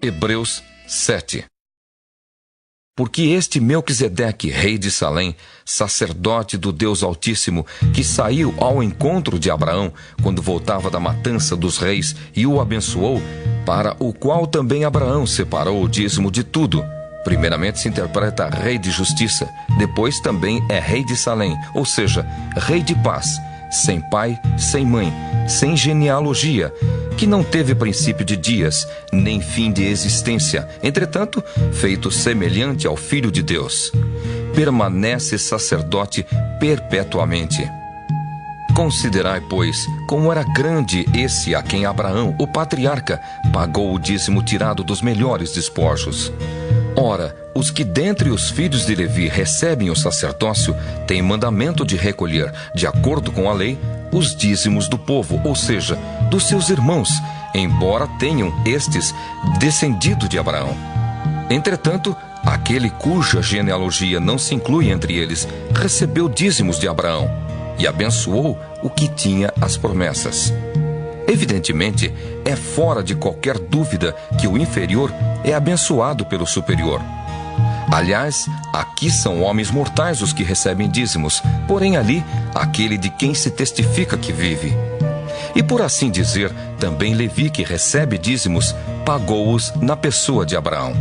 Hebreus 7. Porque este Melquisedeque, rei de Salém, sacerdote do Deus Altíssimo, que saiu ao encontro de Abraão quando voltava da matança dos reis e o abençoou, para o qual também Abraão separou o dízimo de tudo. Primeiramente se interpreta rei de justiça, depois também é rei de Salém, ou seja, rei de paz, sem pai, sem mãe, sem genealogia, que não teve princípio de dias, nem fim de existência, entretanto, feito semelhante ao Filho de Deus. Permanece sacerdote perpetuamente. Considerai, pois, como era grande esse a quem Abraão, o patriarca, pagou o dízimo tirado dos melhores despojos. Ora, os que dentre os filhos de Levi recebem o sacerdócio têm mandamento de recolher, de acordo com a lei, os dízimos do povo, ou seja, dos seus irmãos, embora tenham estes descendido de Abraão. Entretanto, aquele cuja genealogia não se inclui entre eles, recebeu dízimos de Abraão e abençoou o que tinha as promessas. Evidentemente, é fora de qualquer dúvida que o inferior é abençoado pelo superior. Aliás, aqui são homens mortais os que recebem dízimos, porém ali, aquele de quem se testifica que vive. E por assim dizer, também Levi, que recebe dízimos, pagou-os na pessoa de Abraão.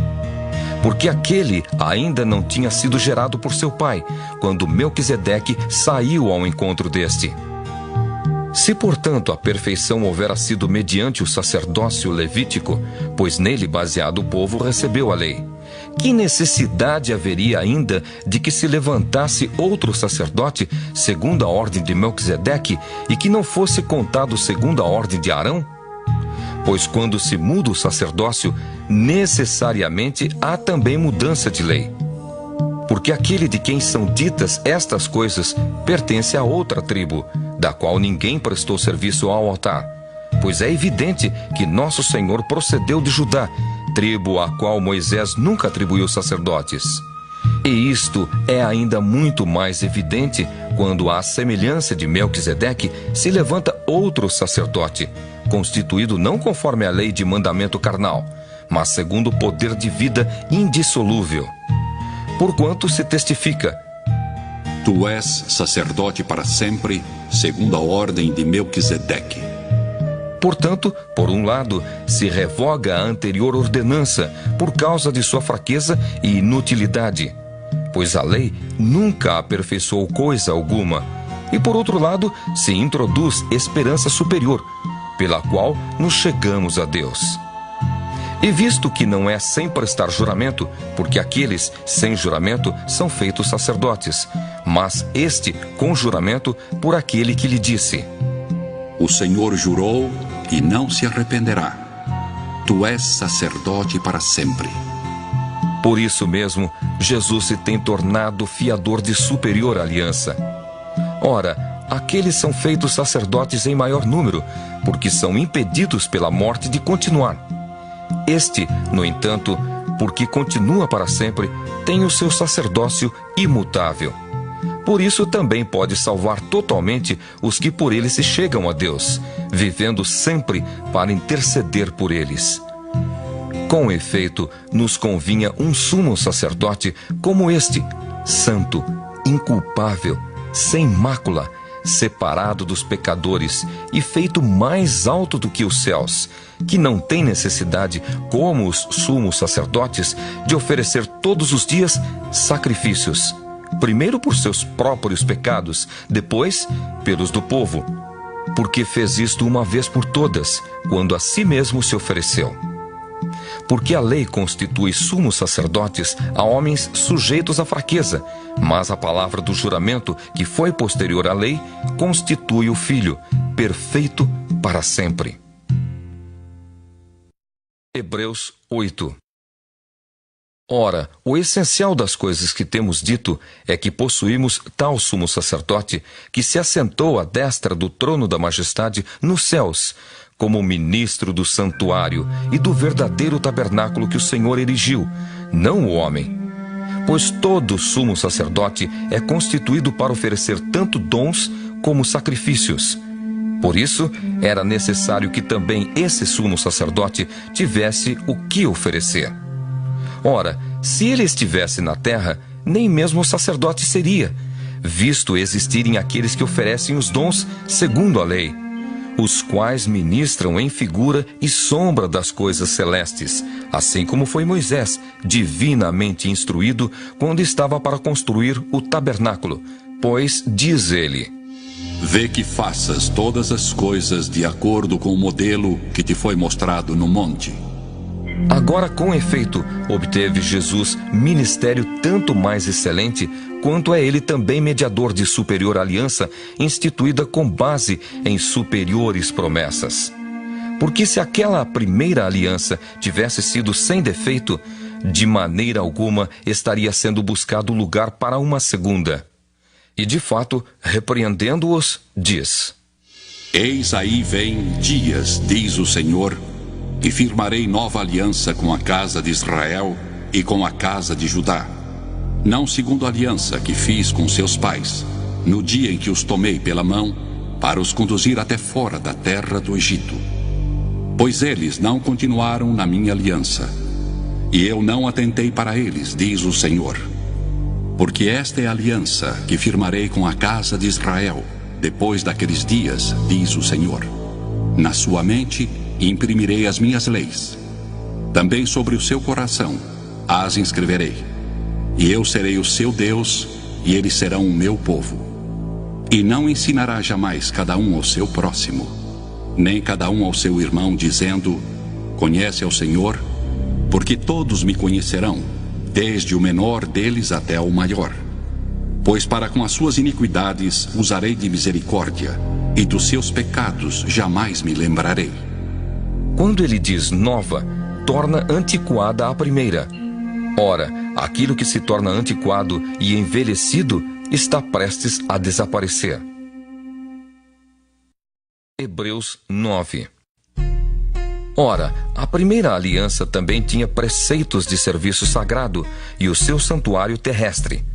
Porque aquele ainda não tinha sido gerado por seu pai, quando Melquisedeque saiu ao encontro deste. Se, portanto, a perfeição houvera sido mediante o sacerdócio levítico, pois nele baseado o povo recebeu a lei, que necessidade haveria ainda de que se levantasse outro sacerdote segundo a ordem de Melquisedeque e que não fosse contado segundo a ordem de Arão? Pois quando se muda o sacerdócio, necessariamente há também mudança de lei. Porque aquele de quem são ditas estas coisas pertence a outra tribo, da qual ninguém prestou serviço ao altar, pois é evidente que nosso Senhor procedeu de Judá, tribo a qual Moisés nunca atribuiu sacerdotes. E isto é ainda muito mais evidente quando, à semelhança de Melquisedeque, se levanta outro sacerdote, constituído não conforme a lei de mandamento carnal, mas segundo o poder de vida indissolúvel. Porquanto se testifica: Tu és sacerdote para sempre, segundo a ordem de Melquisedeque. Portanto, por um lado, se revoga a anterior ordenança por causa de sua fraqueza e inutilidade, pois a lei nunca aperfeiçoou coisa alguma, e por outro lado, se introduz esperança superior, pela qual nos chegamos a Deus. E visto que não é sem prestar juramento, porque aqueles sem juramento são feitos sacerdotes, mas este com juramento por aquele que lhe disse: O Senhor jurou e não se arrependerá. Tu és sacerdote para sempre. Por isso mesmo, Jesus se tem tornado fiador de superior aliança. Ora, aqueles são feitos sacerdotes em maior número, porque são impedidos pela morte de continuar. Este, no entanto, porque continua para sempre, tem o seu sacerdócio imutável. Por isso também pode salvar totalmente os que por ele se chegam a Deus, vivendo sempre para interceder por eles. Com efeito, nos convinha um sumo sacerdote como este, santo, inculpável, sem mácula, separado dos pecadores e feito mais alto do que os céus, que não tem necessidade, como os sumos sacerdotes, de oferecer todos os dias sacrifícios, primeiro por seus próprios pecados, depois pelos do povo, porque fez isto uma vez por todas, quando a si mesmo se ofereceu. Porque a lei constitui sumos sacerdotes a homens sujeitos à fraqueza, mas a palavra do juramento, que foi posterior à lei, constitui o Filho, perfeito para sempre. Hebreus 8. Ora, o essencial das coisas que temos dito é que possuímos tal sumo sacerdote que se assentou à destra do trono da majestade nos céus, como ministro do santuário e do verdadeiro tabernáculo que o Senhor erigiu, não o homem. Pois todo sumo sacerdote é constituído para oferecer tanto dons como sacrifícios. Por isso, era necessário que também esse sumo sacerdote tivesse o que oferecer. Ora, se ele estivesse na terra, nem mesmo sacerdote seria, visto existirem aqueles que oferecem os dons segundo a lei, os quais ministram em figura e sombra das coisas celestes, assim como foi Moisés, divinamente instruído, quando estava para construir o tabernáculo. Pois diz ele: Vê que faças todas as coisas de acordo com o modelo que te foi mostrado no monte. Agora, com efeito, obteve Jesus ministério tanto mais excelente, quanto é ele também mediador de superior aliança, instituída com base em superiores promessas. Porque se aquela primeira aliança tivesse sido sem defeito, de maneira alguma estaria sendo buscado lugar para uma segunda. E de fato, repreendendo-os, diz: Eis aí vem dias, diz o Senhor, e firmarei nova aliança com a casa de Israel e com a casa de Judá, não segundo a aliança que fiz com seus pais, no dia em que os tomei pela mão, para os conduzir até fora da terra do Egito. Pois eles não continuaram na minha aliança, e eu não atentei para eles, diz o Senhor. Porque esta é a aliança que firmarei com a casa de Israel, depois daqueles dias, diz o Senhor. Na sua mente imprimirei as minhas leis. Também sobre o seu coração as inscreverei. E eu serei o seu Deus, e eles serão o meu povo. E não ensinará jamais cada um ao seu próximo, nem cada um ao seu irmão, dizendo: Conhece ao Senhor, porque todos me conhecerão, desde o menor deles até o maior. Pois para com as suas iniquidades usarei de misericórdia, e dos seus pecados jamais me lembrarei. Quando ele diz nova, torna antiquada a primeira. Ora, aquilo que se torna antiquado e envelhecido está prestes a desaparecer. Hebreus 9. Ora, a primeira aliança também tinha preceitos de serviço sagrado e o seu santuário terrestre.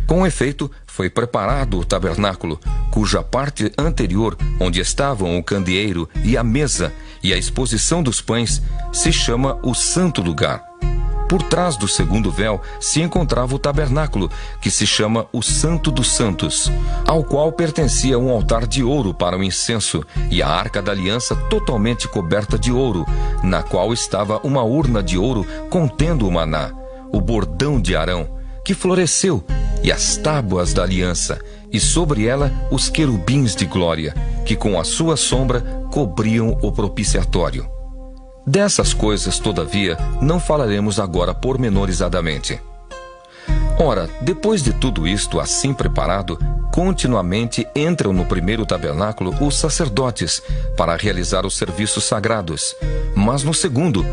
Com efeito, foi preparado o tabernáculo, cuja parte anterior, onde estavam o candeeiro e a mesa e a exposição dos pães, se chama o Santo Lugar. Por trás do segundo véu se encontrava o tabernáculo, que se chama o Santo dos Santos, ao qual pertencia um altar de ouro para o incenso e a arca da aliança totalmente coberta de ouro, na qual estava uma urna de ouro contendo o maná, o bordão de Arão, que floresceu, e as tábuas da aliança, e sobre ela os querubins de glória, que com a sua sombra cobriam o propiciatório. Dessas coisas, todavia, não falaremos agora pormenorizadamente. Ora, depois de tudo isto assim preparado, continuamente entram no primeiro tabernáculo os sacerdotes, para realizar os serviços sagrados. Mas no segundo,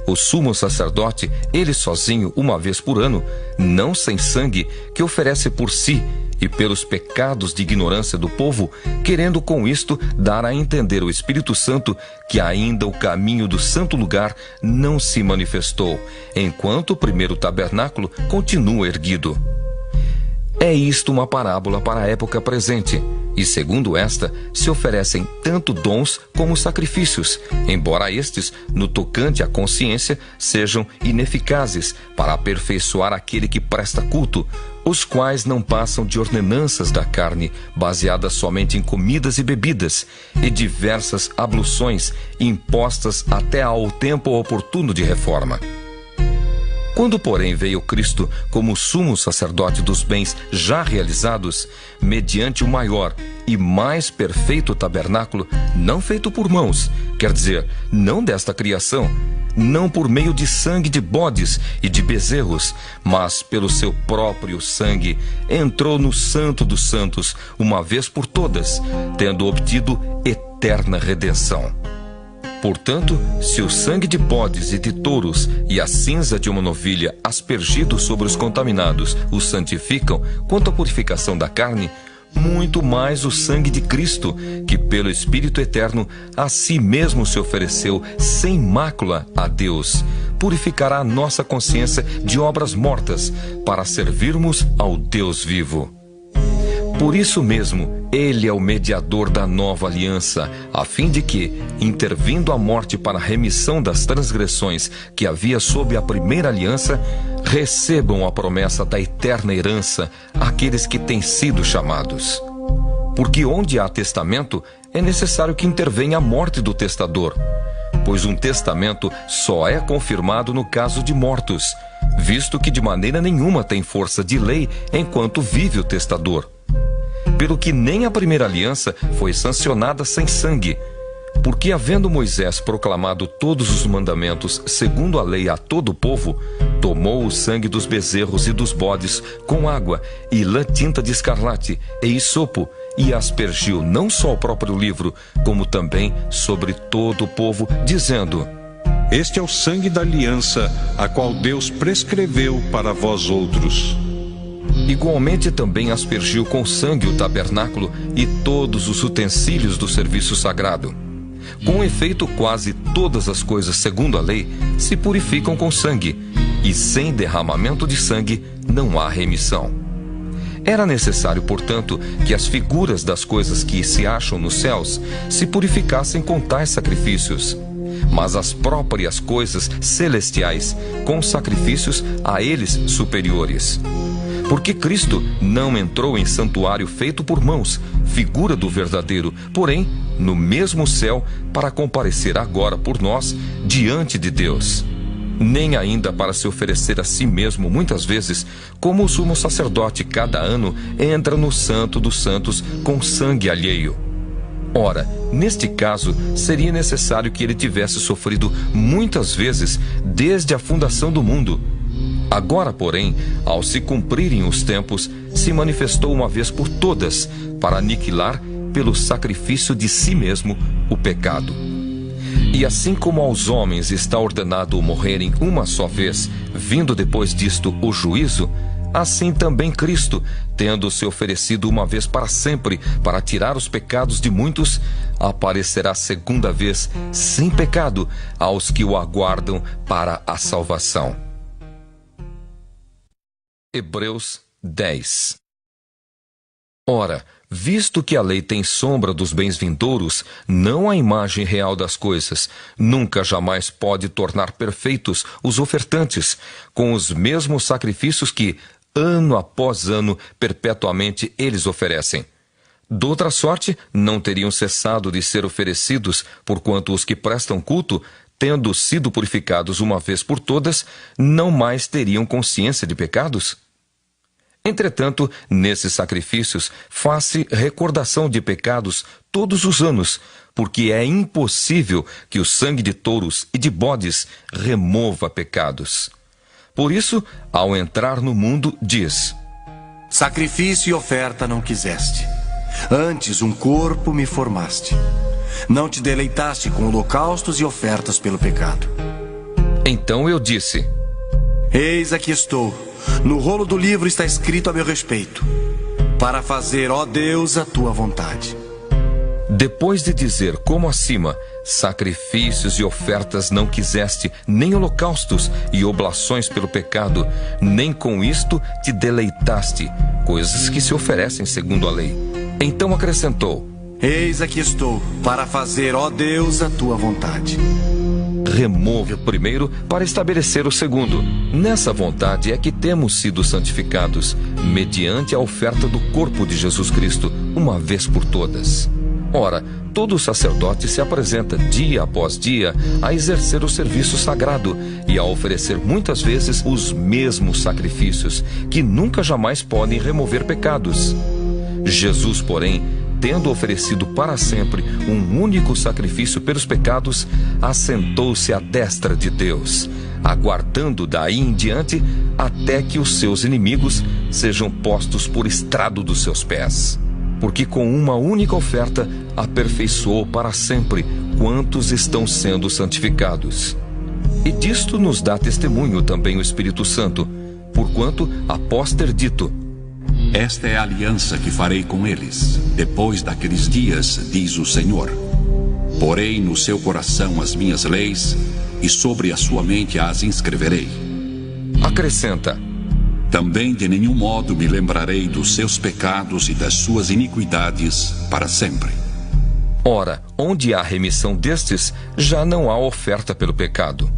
o sumo sacerdote, ele sozinho, uma vez por ano, não sem sangue, que oferece por si e pelos pecados de ignorância do povo, querendo com isto dar a entender ao Espírito Santo que ainda o caminho do santo lugar não se manifestou, enquanto o primeiro tabernáculo continua erguido. É isto uma parábola para a época presente, e segundo esta, se oferecem tanto dons como sacrifícios, embora estes, no tocante à consciência, sejam ineficazes para aperfeiçoar aquele que presta culto, os quais não passam de ordenanças da carne, baseadas somente em comidas e bebidas, e diversas abluções impostas até ao tempo oportuno de reforma. Quando, porém, veio Cristo como sumo sacerdote dos bens já realizados, mediante o maior e mais perfeito tabernáculo, não feito por mãos, quer dizer, não desta criação, não por meio de sangue de bodes e de bezerros, mas pelo seu próprio sangue, entrou no Santo dos Santos, uma vez por todas, tendo obtido eterna redenção. Portanto, se o sangue de bodes e de touros e a cinza de uma novilha aspergidos sobre os contaminados os santificam quanto à purificação da carne, muito mais o sangue de Cristo, que pelo Espírito Eterno a si mesmo se ofereceu sem mácula a Deus, purificará a nossa consciência de obras mortas, para servirmos ao Deus vivo. Por isso mesmo, ele é o mediador da nova aliança, a fim de que, intervindo a morte para a remissão das transgressões que havia sob a primeira aliança, recebam a promessa da eterna herança aqueles que têm sido chamados. Porque onde há testamento, é necessário que intervenha a morte do testador, pois um testamento só é confirmado no caso de mortos, visto que de maneira nenhuma tem força de lei enquanto vive o testador. Pelo que nem a primeira aliança foi sancionada sem sangue, porque havendo Moisés proclamado todos os mandamentos segundo a lei a todo o povo, tomou o sangue dos bezerros e dos bodes com água e lã tinta de escarlate e hisopo, e aspergiu não só o próprio livro, como também sobre todo o povo, dizendo: Este é o sangue da aliança, a qual Deus prescreveu para vós outros. Igualmente também aspergiu com sangue o tabernáculo e todos os utensílios do serviço sagrado. Com efeito, quase todas as coisas segundo a lei se purificam com sangue, e sem derramamento de sangue não há remissão. Era necessário, portanto, que as figuras das coisas que se acham nos céus se purificassem com tais sacrifícios, mas as próprias coisas celestiais com sacrifícios a eles superiores. Porque Cristo não entrou em santuário feito por mãos, figura do verdadeiro, porém, no mesmo céu, para comparecer agora por nós diante de Deus. Nem ainda para se oferecer a si mesmo muitas vezes, como o sumo sacerdote cada ano entra no Santo dos Santos com sangue alheio. Ora, neste caso, seria necessário que ele tivesse sofrido muitas vezes desde a fundação do mundo. Agora, porém, ao se cumprirem os tempos, se manifestou uma vez por todas para aniquilar, pelo sacrifício de si mesmo, o pecado. E assim como aos homens está ordenado morrerem uma só vez, vindo depois disto o juízo, assim também Cristo, tendo se oferecido uma vez para sempre para tirar os pecados de muitos, aparecerá segunda vez sem pecado aos que o aguardam para a salvação. Hebreus 10. Ora, visto que a lei tem sombra dos bens vindouros, não a imagem real das coisas, nunca jamais pode tornar perfeitos os ofertantes, com os mesmos sacrifícios que, ano após ano, perpetuamente eles oferecem. Doutra sorte, não teriam cessado de ser oferecidos, porquanto os que prestam culto, tendo sido purificados uma vez por todas, não mais teriam consciência de pecados? Entretanto, nesses sacrifícios, faz-se recordação de pecados todos os anos, porque é impossível que o sangue de touros e de bodes remova pecados. Por isso, ao entrar no mundo, diz: Sacrifício e oferta não quiseste, antes um corpo me formaste. Não te deleitaste com holocaustos e ofertas pelo pecado. Então eu disse: Eis aqui estou. No rolo do livro está escrito a meu respeito, para fazer, ó Deus, a tua vontade. Depois de dizer, como acima, sacrifícios e ofertas não quiseste, nem holocaustos e oblações pelo pecado, nem com isto te deleitaste, coisas que se oferecem segundo a lei. Então acrescentou: Eis aqui estou, para fazer, ó Deus, a tua vontade. Remove o primeiro para estabelecer o segundo. Nessa vontade é que temos sido santificados, mediante a oferta do corpo de Jesus Cristo, uma vez por todas. Ora, todo sacerdote se apresenta dia após dia a exercer o serviço sagrado e a oferecer muitas vezes os mesmos sacrifícios, que nunca jamais podem remover pecados. Jesus, porém, tendo oferecido para sempre um único sacrifício pelos pecados, assentou-se à destra de Deus, aguardando daí em diante até que os seus inimigos sejam postos por estrado dos seus pés. Porque com uma única oferta aperfeiçoou para sempre quantos estão sendo santificados. E disto nos dá testemunho também o Espírito Santo, porquanto, após ter dito: Esta é a aliança que farei com eles, depois daqueles dias, diz o Senhor. Porei no seu coração as minhas leis, e sobre a sua mente as inscreverei. Acrescenta: Também de nenhum modo me lembrarei dos seus pecados e das suas iniquidades para sempre. Ora, onde há remissão destes, já não há oferta pelo pecado.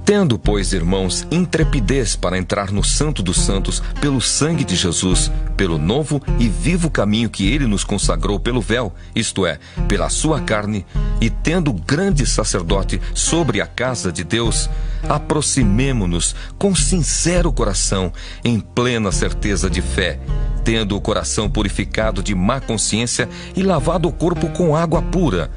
Tendo, pois, irmãos, intrepidez para entrar no Santo dos Santos pelo sangue de Jesus, pelo novo e vivo caminho que ele nos consagrou pelo véu, isto é, pela sua carne, e tendo grande sacerdote sobre a casa de Deus, aproximemo-nos com sincero coração, em plena certeza de fé, tendo o coração purificado de má consciência e lavado o corpo com água pura.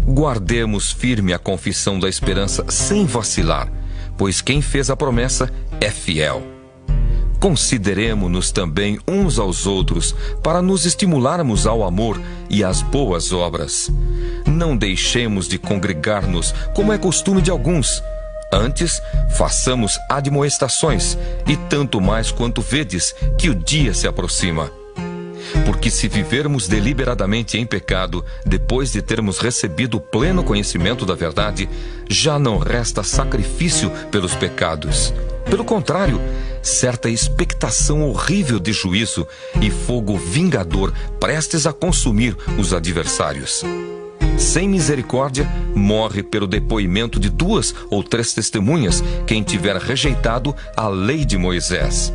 Guardemos firme a confissão da esperança sem vacilar, pois quem fez a promessa é fiel. Consideremo-nos também uns aos outros, para nos estimularmos ao amor e às boas obras. Não deixemos de congregar-nos, como é costume de alguns. Antes, façamos admoestações, e tanto mais quanto vedes que o dia se aproxima. Porque se vivermos deliberadamente em pecado, depois de termos recebido o pleno conhecimento da verdade, já não resta sacrifício pelos pecados. Pelo contrário, certa expectação horrível de juízo e fogo vingador prestes a consumir os adversários. Sem misericórdia, morre pelo depoimento de 2 ou 3 testemunhas quem tiver rejeitado a lei de Moisés.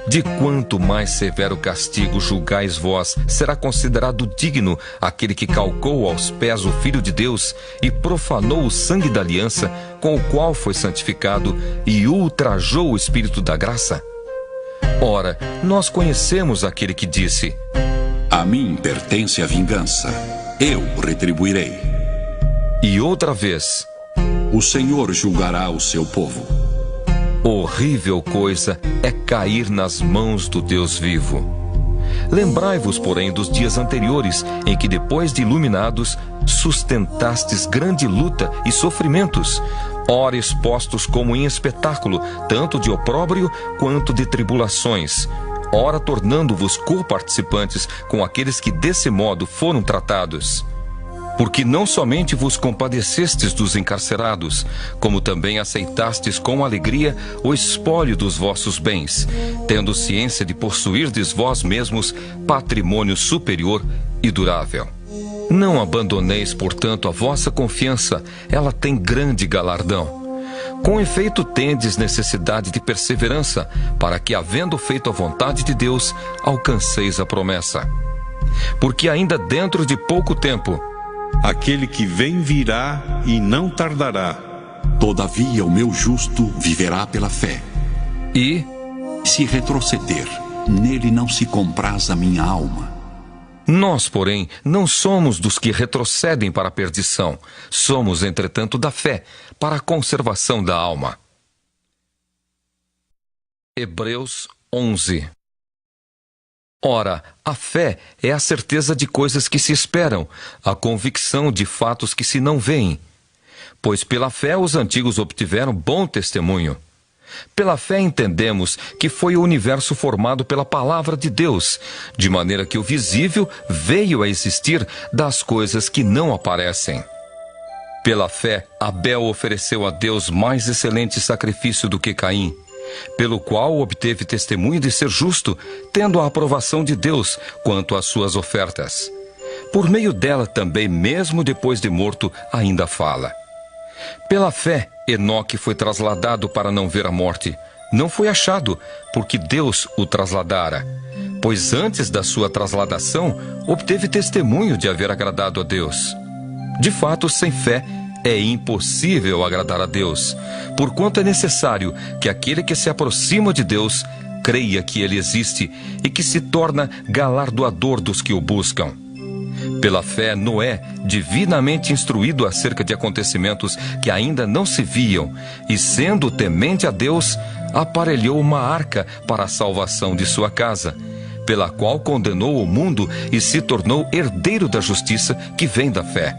De quanto mais severo castigo julgais vós, será considerado digno aquele que calcou aos pés o Filho de Deus e profanou o sangue da aliança, com o qual foi santificado, e ultrajou o Espírito da graça? Ora, nós conhecemos aquele que disse: A mim pertence a vingança, eu retribuirei. E outra vez: O Senhor julgará o seu povo. Horrível coisa é cair nas mãos do Deus vivo. Lembrai-vos, porém, dos dias anteriores, em que, depois de iluminados, sustentastes grande luta e sofrimentos, ora expostos como em espetáculo, tanto de opróbrio quanto de tribulações, ora tornando-vos coparticipantes com aqueles que desse modo foram tratados. Porque não somente vos compadecestes dos encarcerados, como também aceitastes com alegria o espólio dos vossos bens, tendo ciência de possuirdes vós mesmos patrimônio superior e durável. Não abandoneis, portanto, a vossa confiança, ela tem grande galardão. Com efeito, tendes necessidade de perseverança, para que, havendo feito a vontade de Deus, alcanceis a promessa. Porque ainda dentro de pouco tempo, aquele que vem virá e não tardará. Todavia o meu justo viverá pela fé. E, se retroceder, nele não se compraz a minha alma. Nós, porém, não somos dos que retrocedem para a perdição. Somos, entretanto, da fé, para a conservação da alma. Hebreus 11. Ora, a fé é a certeza de coisas que se esperam, a convicção de fatos que se não veem. Pois pela fé os antigos obtiveram bom testemunho. Pela fé entendemos que foi o universo formado pela palavra de Deus, de maneira que o visível veio a existir das coisas que não aparecem. Pela fé, Abel ofereceu a Deus mais excelente sacrifício do que Caim, pelo qual obteve testemunho de ser justo, tendo a aprovação de Deus quanto às suas ofertas. Por meio dela também, mesmo depois de morto, ainda fala. Pela fé, Enoque foi trasladado para não ver a morte. Não foi achado, porque Deus o trasladara. Pois antes da sua trasladação, obteve testemunho de haver agradado a Deus. De fato, sem fé, é impossível agradar a Deus, porquanto é necessário que aquele que se aproxima de Deus creia que Ele existe e que se torna galardoador dos que o buscam. Pela fé, Noé, divinamente instruído acerca de acontecimentos que ainda não se viam, e sendo temente a Deus, aparelhou uma arca para a salvação de sua casa, pela qual condenou o mundo e se tornou herdeiro da justiça que vem da fé.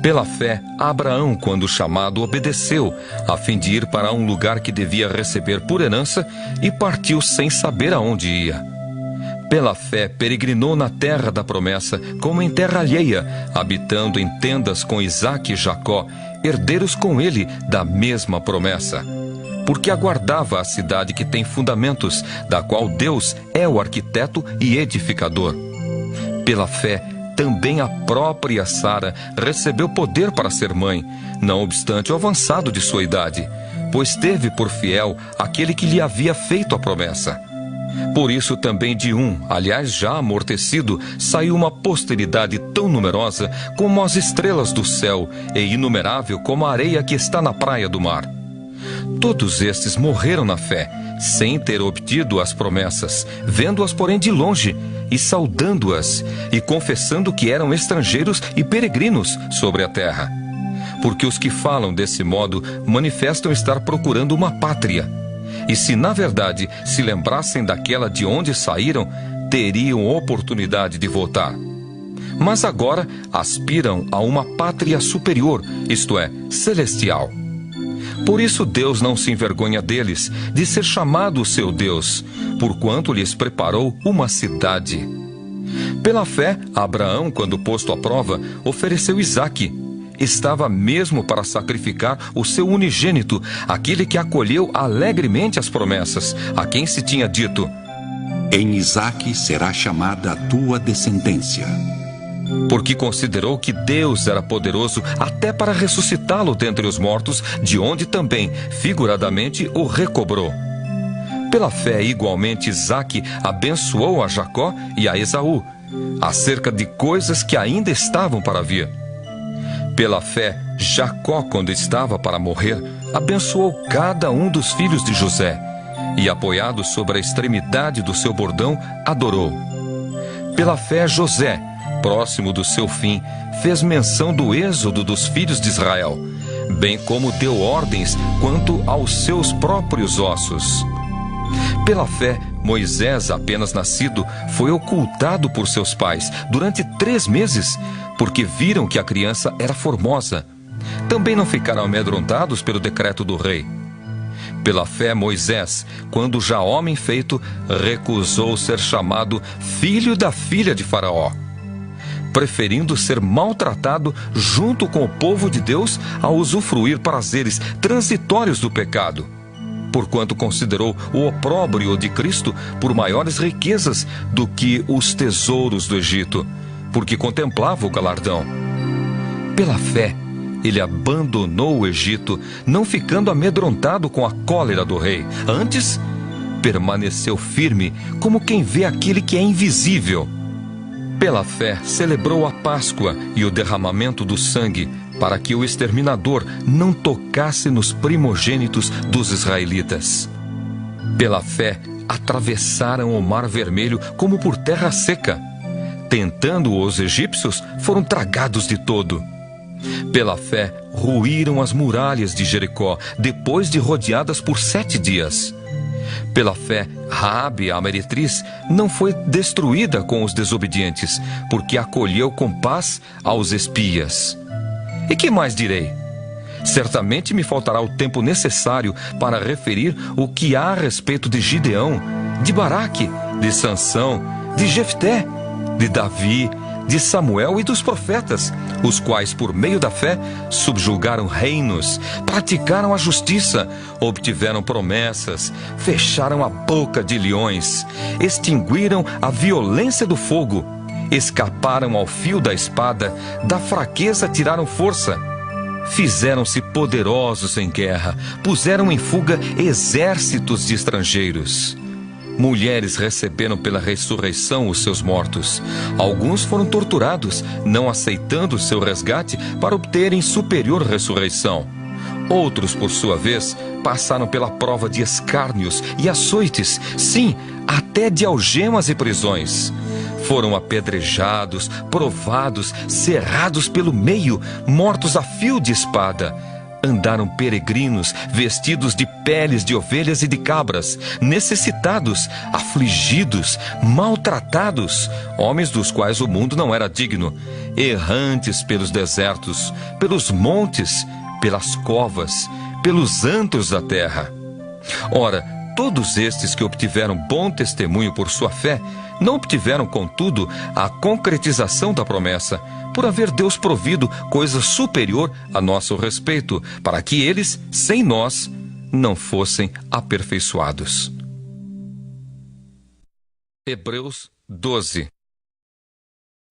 Pela fé, Abraão, quando chamado, obedeceu, a fim de ir para um lugar que devia receber por herança, e partiu sem saber aonde ia. Pela fé, peregrinou na terra da promessa, como em terra alheia, habitando em tendas com Isaque e Jacó, herdeiros com ele da mesma promessa. porque aguardava a cidade que tem fundamentos, da qual Deus é o arquiteto e edificador. Pela fé, também a própria Sara recebeu poder para ser mãe, não obstante o avançado de sua idade, pois teve por fiel aquele que lhe havia feito a promessa. Por isso também de aliás já amortecido, saiu uma posteridade tão numerosa como as estrelas do céu e inumerável como a areia que está na praia do mar. Todos estes morreram na fé, sem ter obtido as promessas, vendo-as porém de longe, e saudando-as, e confessando que eram estrangeiros e peregrinos sobre a terra. Porque os que falam desse modo manifestam estar procurando uma pátria. E se na verdade se lembrassem daquela de onde saíram, teriam oportunidade de voltar. Mas agora aspiram a uma pátria superior, isto é, celestial. Por isso Deus não se envergonha deles, de ser chamado seu Deus, porquanto lhes preparou uma cidade. Pela fé, Abraão, quando posto à prova, ofereceu Isaque. Estava mesmo para sacrificar o seu unigênito, aquele que acolheu alegremente as promessas, a quem se tinha dito: em Isaque será chamada a tua descendência. Porque considerou que Deus era poderoso até para ressuscitá-lo dentre os mortos, de onde também, figuradamente, o recobrou. Pela fé, igualmente, Isaque abençoou a Jacó e a Esaú, acerca de coisas que ainda estavam para vir. Pela fé, Jacó, quando estava para morrer, abençoou cada um dos filhos de José, e, apoiado sobre a extremidade do seu bordão, adorou. Pela fé, José, próximo do seu fim, fez menção do êxodo dos filhos de Israel, bem como deu ordens quanto aos seus próprios ossos. Pela fé, Moisés, apenas nascido, foi ocultado por seus pais durante 3 meses, porque viram que a criança era formosa. Também não ficaram amedrontados pelo decreto do rei. Pela fé, Moisés, quando já homem feito, recusou ser chamado filho da filha de Faraó, preferindo ser maltratado junto com o povo de Deus a usufruir prazeres transitórios do pecado, porquanto considerou o opróbrio de Cristo por maiores riquezas do que os tesouros do Egito, porque contemplava o galardão. Pela fé, ele abandonou o Egito, não ficando amedrontado com a cólera do rei. Antes, permaneceu firme, como quem vê aquele que é invisível. Pela fé, celebrou a Páscoa e o derramamento do sangue, para que o exterminador não tocasse nos primogênitos dos israelitas. Pela fé, atravessaram o Mar Vermelho como por terra seca. Tentando os egípcios, foram tragados de todo. Pela fé, ruíram as muralhas de Jericó, depois de rodeadas por 7 dias. Pela fé, Raabe, a meretriz, não foi destruída com os desobedientes, porque acolheu com paz aos espias. E que mais direi? Certamente me faltará o tempo necessário para referir o que há a respeito de Gideão, de Baraque, de Sansão, de Jefté, de Davi, de Samuel e dos profetas, os quais, por meio da fé, subjugaram reinos, praticaram a justiça, obtiveram promessas, fecharam a boca de leões, extinguiram a violência do fogo, escaparam ao fio da espada, da fraqueza tiraram força, fizeram-se poderosos em guerra, puseram em fuga exércitos de estrangeiros. Mulheres receberam pela ressurreição os seus mortos. Alguns foram torturados, não aceitando o seu resgate para obterem superior ressurreição. Outros, por sua vez, passaram pela prova de escárnios e açoites, sim, até de algemas e prisões. Foram apedrejados, provados, cerrados pelo meio, mortos a fio de espada. Andaram peregrinos, vestidos de peles de ovelhas e de cabras, necessitados, afligidos, maltratados, homens dos quais o mundo não era digno, errantes pelos desertos, pelos montes, pelas covas, pelos antros da terra. Ora, todos estes que obtiveram bom testemunho por sua fé, não obtiveram, contudo, a concretização da promessa, por haver Deus provido coisa superior a nosso respeito, para que eles, sem nós, não fossem aperfeiçoados. Hebreus 12.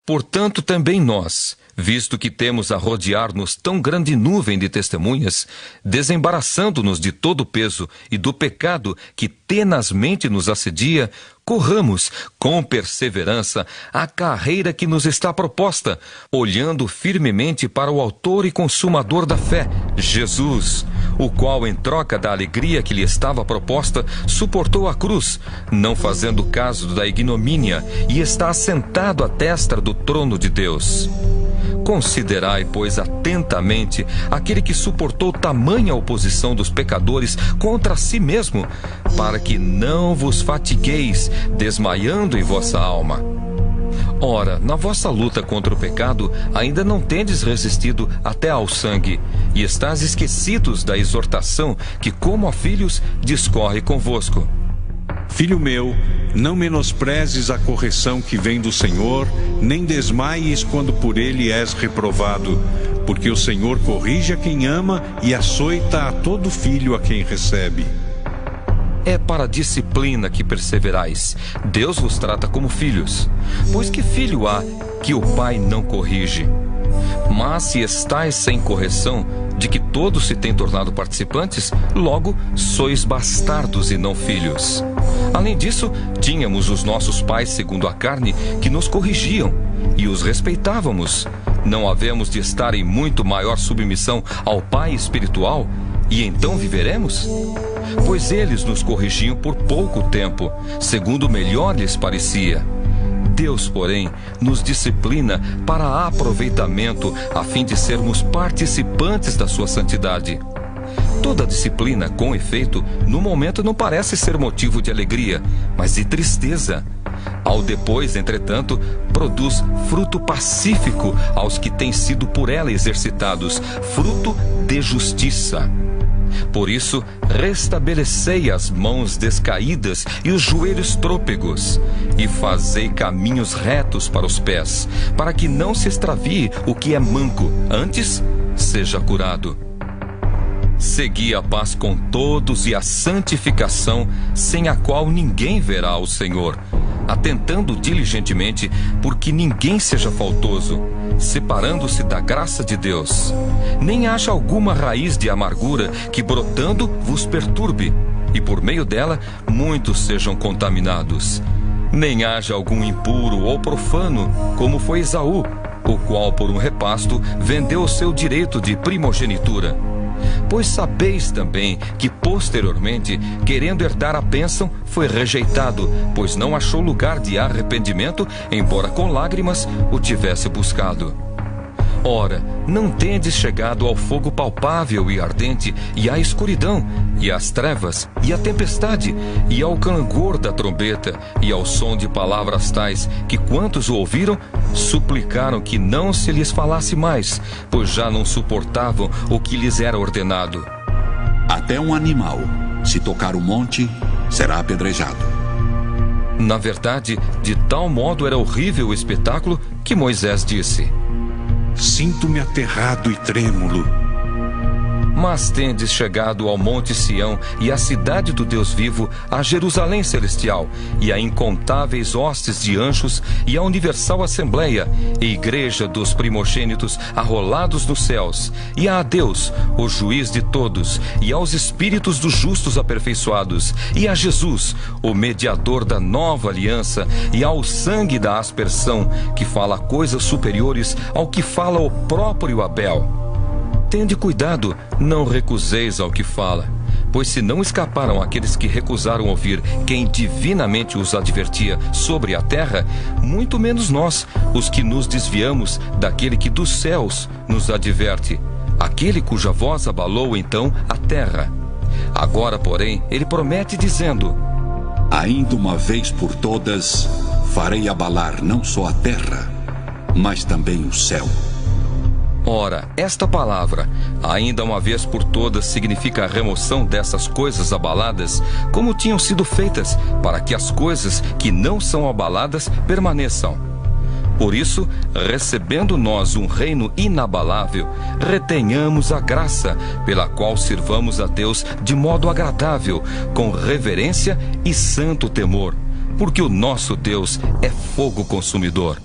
Portanto, também nós, visto que temos a rodear-nos tão grande nuvem de testemunhas, desembaraçando-nos de todo o peso e do pecado que tenazmente nos assedia, corramos com perseverança a carreira que nos está proposta, olhando firmemente para o autor e consumador da fé, Jesus, o qual, em troca da alegria que lhe estava proposta, suportou a cruz, não fazendo caso da ignomínia, e está assentado à destra do trono de Deus. Considerai, pois, atentamente aquele que suportou tamanha oposição dos pecadores contra si mesmo, para que não vos fatigueis, desmaiando em vossa alma. Ora, na vossa luta contra o pecado, ainda não tendes resistido até ao sangue, e estáis esquecidos da exortação que, como a filhos, discorre convosco. Filho meu, não menosprezes a correção que vem do Senhor, nem desmaies quando por ele és reprovado, porque o Senhor corrige a quem ama e açoita a todo filho a quem recebe. É para a disciplina que perseverais. Deus vos trata como filhos. Pois que filho há que o pai não corrige? Mas se estais sem correção, de que todos se têm tornado participantes, logo sois bastardos e não filhos. Além disso, tínhamos os nossos pais segundo a carne que nos corrigiam, e os respeitávamos. Não havemos de estar em muito maior submissão ao Pai espiritual, e então viveremos? Pois eles nos corrigiam por pouco tempo, segundo melhor lhes parecia. Deus, porém, nos disciplina para aproveitamento, a fim de sermos participantes da sua santidade. Toda disciplina, com efeito, no momento não parece ser motivo de alegria, mas de tristeza. Ao depois, entretanto, produz fruto pacífico aos que têm sido por ela exercitados, fruto de justiça. Por isso, restabelecei as mãos descaídas e os joelhos trôpegos, e fazei caminhos retos para os pés, para que não se extravie o que é manco, antes seja curado. Segui a paz com todos e a santificação, sem a qual ninguém verá o Senhor, atentando diligentemente, porque ninguém seja faltoso, separando-se da graça de Deus. Nem haja alguma raiz de amargura que, brotando, vos perturbe, e por meio dela muitos sejam contaminados. Nem haja algum impuro ou profano, como foi Esaú, o qual por um repasto vendeu o seu direito de primogenitura. Pois sabeis também que posteriormente, querendo herdar a bênção, foi rejeitado, pois não achou lugar de arrependimento, embora com lágrimas o tivesse buscado. Ora, não tendes chegado ao fogo palpável e ardente, e à escuridão, e às trevas, e à tempestade, e ao clangor da trombeta, e ao som de palavras tais, que quantos o ouviram, suplicaram que não se lhes falasse mais, pois já não suportavam o que lhes era ordenado. Até um animal, se tocar o monte, será apedrejado. Na verdade, de tal modo era horrível o espetáculo que Moisés disse: Sinto-me aterrado e trêmulo. Mas tendes chegado ao monte Sião e à cidade do Deus vivo, a Jerusalém celestial, e a incontáveis hostes de anjos, e a universal assembleia, e igreja dos primogênitos arrolados nos céus, e a Deus, o juiz de todos, e aos espíritos dos justos aperfeiçoados, e a Jesus, o mediador da nova aliança, e ao sangue da aspersão, que fala coisas superiores ao que fala o próprio Abel. Tende cuidado, não recuseis ao que fala, pois se não escaparam aqueles que recusaram ouvir quem divinamente os advertia sobre a terra, muito menos nós, os que nos desviamos daquele que dos céus nos adverte, aquele cuja voz abalou então a terra. Agora, porém, ele promete dizendo: Ainda uma vez por todas, farei abalar não só a terra, mas também o céu. Ora, esta palavra, ainda uma vez por todas, significa a remoção dessas coisas abaladas, como tinham sido feitas, para que as coisas que não são abaladas permaneçam. Por isso, recebendo nós um reino inabalável, retenhamos a graça pela qual sirvamos a Deus de modo agradável, com reverência e santo temor, porque o nosso Deus é fogo consumidor.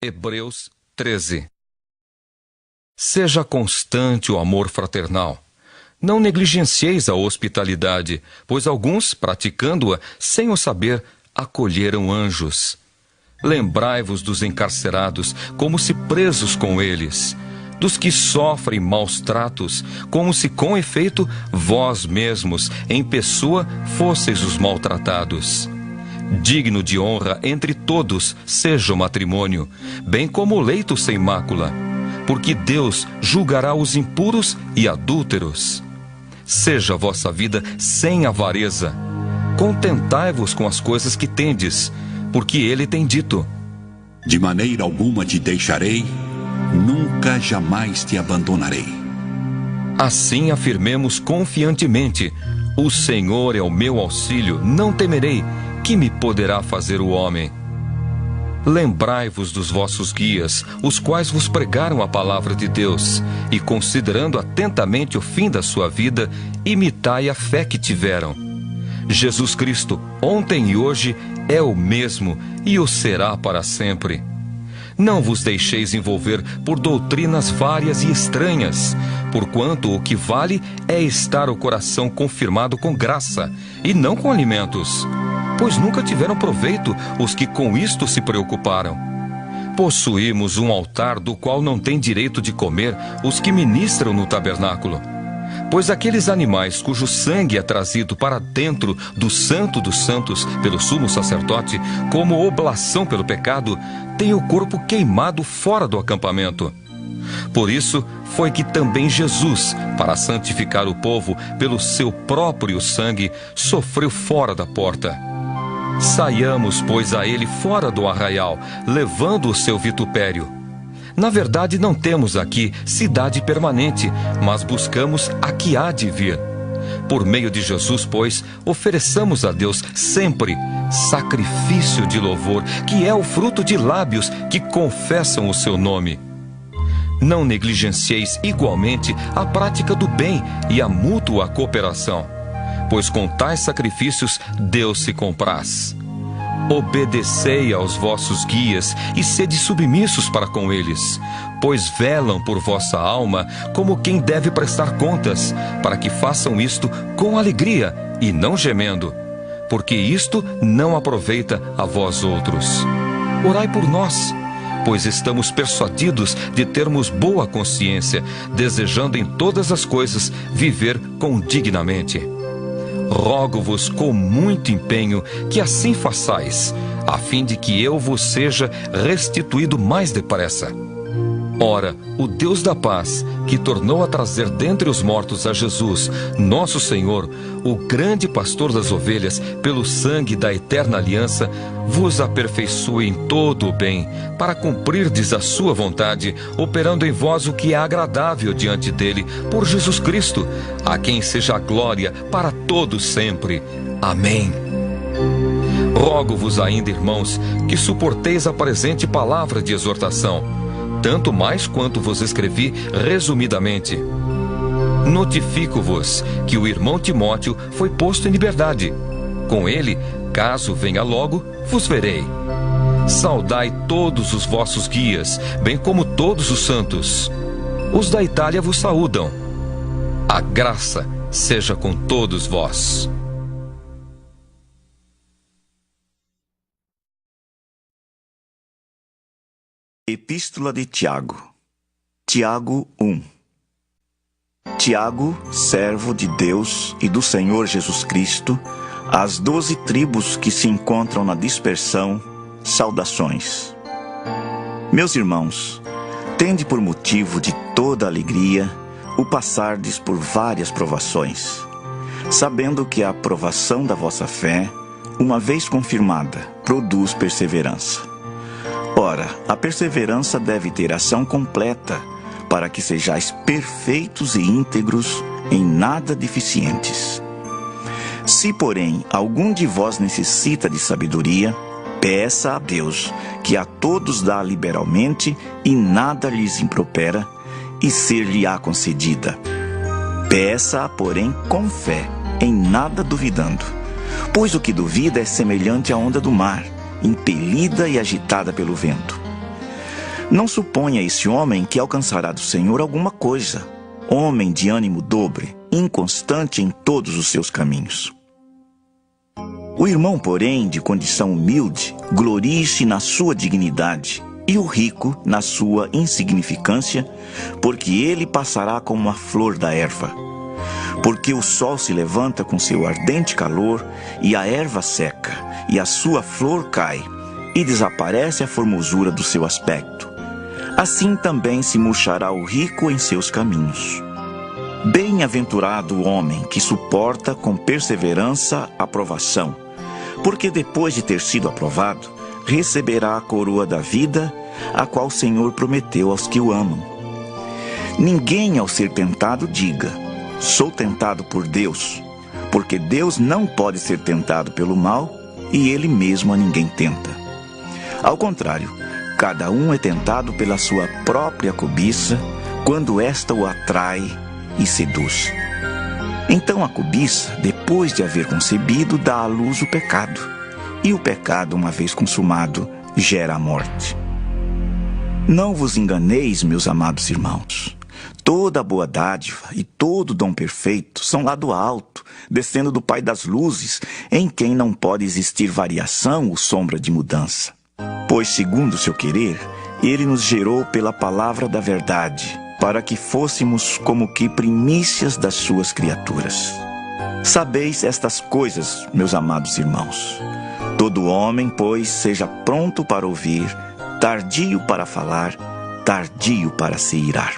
Hebreus 13. Seja constante o amor fraternal. Não negligencieis a hospitalidade, pois alguns, praticando-a sem o saber, acolheram anjos. Lembrai-vos dos encarcerados, como se presos com eles, dos que sofrem maus tratos, como se com efeito vós mesmos, em pessoa, fosseis os maltratados. Digno de honra entre todos seja o matrimônio, bem como o leito sem mácula, porque Deus julgará os impuros e adúlteros. Seja a vossa vida sem avareza. Contentai-vos com as coisas que tendes, porque ele tem dito: de maneira alguma te deixarei, nunca jamais te abandonarei. Assim afirmemos confiantemente: o Senhor é o meu auxílio, não temerei, que me poderá fazer o homem? Lembrai-vos dos vossos guias, os quais vos pregaram a palavra de Deus, e considerando atentamente o fim da sua vida, imitai a fé que tiveram. Jesus Cristo, ontem e hoje, é o mesmo e o será para sempre. Não vos deixeis envolver por doutrinas várias e estranhas, porquanto o que vale é estar o coração confirmado com graça, e não com alimentos, pois nunca tiveram proveito os que com isto se preocuparam. Possuímos um altar do qual não têm direito de comer os que ministram no tabernáculo. Pois aqueles animais cujo sangue é trazido para dentro do Santo dos Santos pelo sumo sacerdote, como oblação pelo pecado, têm o corpo queimado fora do acampamento. Por isso foi que também Jesus, para santificar o povo pelo seu próprio sangue, sofreu fora da porta. Saiamos, pois, a ele fora do arraial, levando o seu vitupério. Na verdade, não temos aqui cidade permanente, mas buscamos a que há de vir. Por meio de Jesus, pois, ofereçamos a Deus sempre sacrifício de louvor, que é o fruto de lábios que confessam o seu nome. Não negligencieis igualmente a prática do bem e a mútua cooperação, pois com tais sacrifícios Deus se compraz. Obedecei aos vossos guias e sede submissos para com eles, pois velam por vossa alma como quem deve prestar contas, para que façam isto com alegria e não gemendo, porque isto não aproveita a vós outros. Orai por nós, pois estamos persuadidos de termos boa consciência, desejando em todas as coisas viver condignamente. Rogo-vos com muito empenho que assim façais, a fim de que eu vos seja restituído mais depressa. Ora, o Deus da paz, que tornou a trazer dentre os mortos a Jesus, nosso Senhor, o grande pastor das ovelhas, pelo sangue da eterna aliança, vos aperfeiçoe em todo o bem, para cumprirdes a sua vontade, operando em vós o que é agradável diante dele, por Jesus Cristo, a quem seja a glória para todos sempre. Amém. Rogo-vos ainda, irmãos, que suporteis a presente palavra de exortação, tanto mais quanto vos escrevi resumidamente. Notifico-vos que o irmão Timóteo foi posto em liberdade. Com ele, caso venha logo, vos verei. Saudai todos os vossos guias, bem como todos os santos. Os da Itália vos saúdam. A graça seja com todos vós. Epístola de Tiago. Tiago 1. Tiago, servo de Deus e do Senhor Jesus Cristo, às 12 tribos que se encontram na dispersão, saudações. Meus irmãos, tende por motivo de toda alegria o passardes por várias provações, sabendo que a aprovação da vossa fé, uma vez confirmada, produz perseverança. Ora, a perseverança deve ter ação completa, para que sejais perfeitos e íntegros, em nada deficientes. Se, porém, algum de vós necessita de sabedoria, Peça a Deus, que a todos dá liberalmente e nada lhes impropera, e ser-lhe-á concedida. Peça-a, porém, com fé, em nada duvidando. Pois o que duvida é semelhante à onda do mar, impelida e agitada pelo vento. Não suponha esse homem que alcançará do Senhor alguma coisa. Homem de ânimo dobre, inconstante em todos os seus caminhos. O irmão, porém, de condição humilde, glorie-se na sua dignidade, e o rico na sua insignificância, porque ele passará como a flor da erva. Porque o sol se levanta com seu ardente calor, e a erva seca, e a sua flor cai, e desaparece a formosura do seu aspecto. Assim também se murchará o rico em seus caminhos. Bem-aventurado o homem que suporta com perseverança a provação, porque depois de ter sido aprovado, receberá a coroa da vida, a qual o Senhor prometeu aos que o amam. Ninguém, ao ser tentado, diga: sou tentado por Deus, porque Deus não pode ser tentado pelo mal, e Ele mesmo a ninguém tenta. Ao contrário, cada um é tentado pela sua própria cobiça, quando esta o atrai e seduz. Então a cobiça, depois de haver concebido, dá à luz o pecado, e o pecado, uma vez consumado, gera a morte. Não vos enganeis, meus amados irmãos. Toda boa dádiva e todo dom perfeito são lá do alto, descendo do Pai das luzes, em quem não pode existir variação ou sombra de mudança. Pois, segundo o seu querer, Ele nos gerou pela palavra da verdade, para que fôssemos como que primícias das suas criaturas. Sabeis estas coisas, meus amados irmãos. Todo homem, pois, seja pronto para ouvir, tardio para falar, tardio para se irar.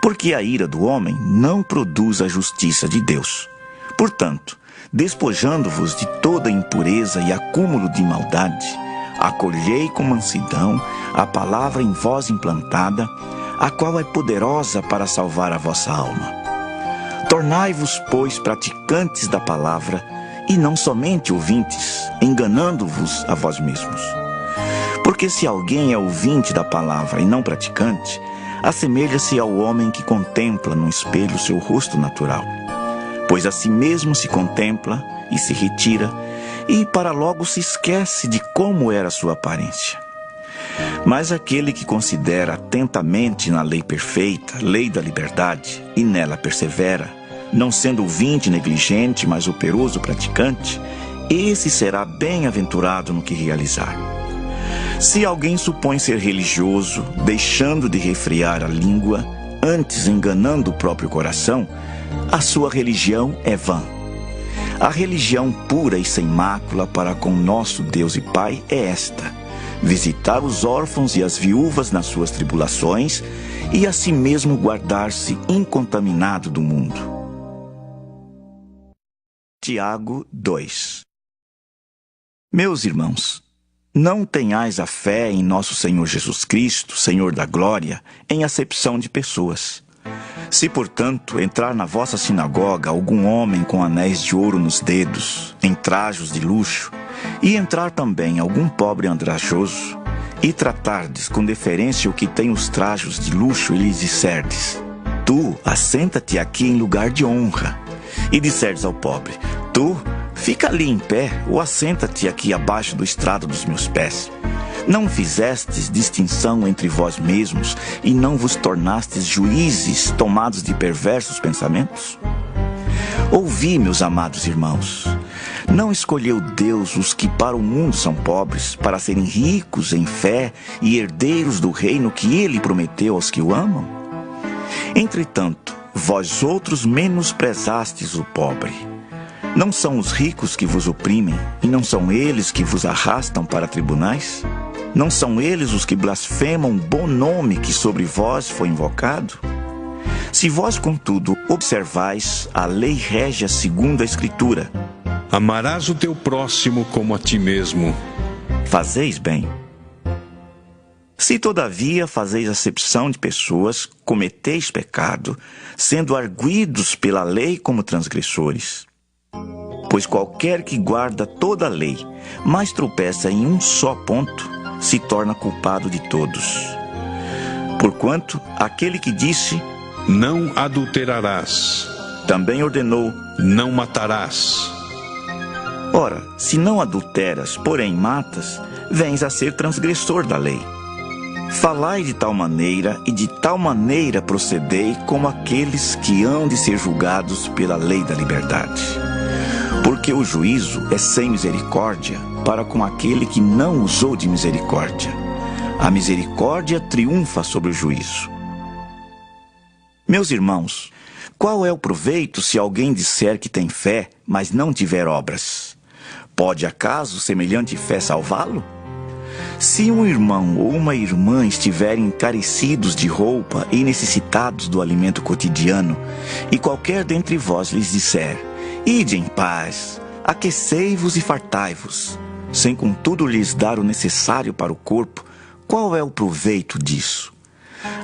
Porque a ira do homem não produz a justiça de Deus. Portanto, despojando-vos de toda impureza e acúmulo de maldade, acolhei com mansidão a palavra em vós implantada, a qual é poderosa para salvar a vossa alma. Tornai-vos, pois, praticantes da palavra, e não somente ouvintes, enganando-vos a vós mesmos. Porque se alguém é ouvinte da palavra e não praticante, assemelha-se ao homem que contempla num espelho seu rosto natural. Pois a si mesmo se contempla e se retira, e para logo se esquece de como era sua aparência. Mas aquele que considera atentamente na lei perfeita, lei da liberdade, e nela persevera, não sendo ouvinte negligente, mas operoso praticante, esse será bem-aventurado no que realizar. Se alguém supõe ser religioso, deixando de refrear a língua, antes enganando o próprio coração, a sua religião é vã. A religião pura e sem mácula para com nosso Deus e Pai é esta: visitar os órfãos e as viúvas nas suas tribulações e a si mesmo guardar-se incontaminado do mundo. Tiago 2. Meus irmãos, não tenhais a fé em nosso Senhor Jesus Cristo, Senhor da glória, em acepção de pessoas. Se, portanto, entrar na vossa sinagoga algum homem com anéis de ouro nos dedos, em trajos de luxo, e entrar também algum pobre andrajoso, e tratardes com deferência o que tem os trajos de luxo, e lhes disserdes: tu, assenta-te aqui em lugar de honra. E disserdes ao pobre: tu, fica ali em pé, ou assenta-te aqui abaixo do estrado dos meus pés. Não fizestes distinção entre vós mesmos, e não vos tornastes juízes tomados de perversos pensamentos? Ouvi, meus amados irmãos, não escolheu Deus os que para o mundo são pobres, para serem ricos em fé e herdeiros do reino que Ele prometeu aos que o amam? Entretanto, vós outros menosprezastes o pobre. Não são os ricos que vos oprimem, e não são eles que vos arrastam para tribunais? Não são eles os que blasfemam o bom nome que sobre vós foi invocado? Se vós, contudo, observais a lei régia segundo a Escritura: amarás o teu próximo como a ti mesmo, fazeis bem. Se, todavia, fazeis acepção de pessoas, cometeis pecado, sendo arguidos pela lei como transgressores. Pois qualquer que guarda toda a lei, mas tropeça em um só ponto, se torna culpado de todos. Porquanto aquele que disse: Não adulterarás, também ordenou: não matarás. Ora, se não adulteras, porém matas, vens a ser transgressor da lei. Falai de tal maneira e de tal maneira procedei como aqueles que hão de ser julgados pela lei da liberdade. Porque o juízo é sem misericórdia para com aquele que não usou de misericórdia. A misericórdia triunfa sobre o juízo. Meus irmãos, qual é o proveito se alguém disser que tem fé, mas não tiver obras? Pode acaso semelhante fé salvá-lo? Se um irmão ou uma irmã estiverem encarecidos de roupa e necessitados do alimento cotidiano, e qualquer dentre vós lhes disser: Ide em paz, aquecei-vos e fartai-vos, sem contudo lhes dar o necessário para o corpo, qual é o proveito disso?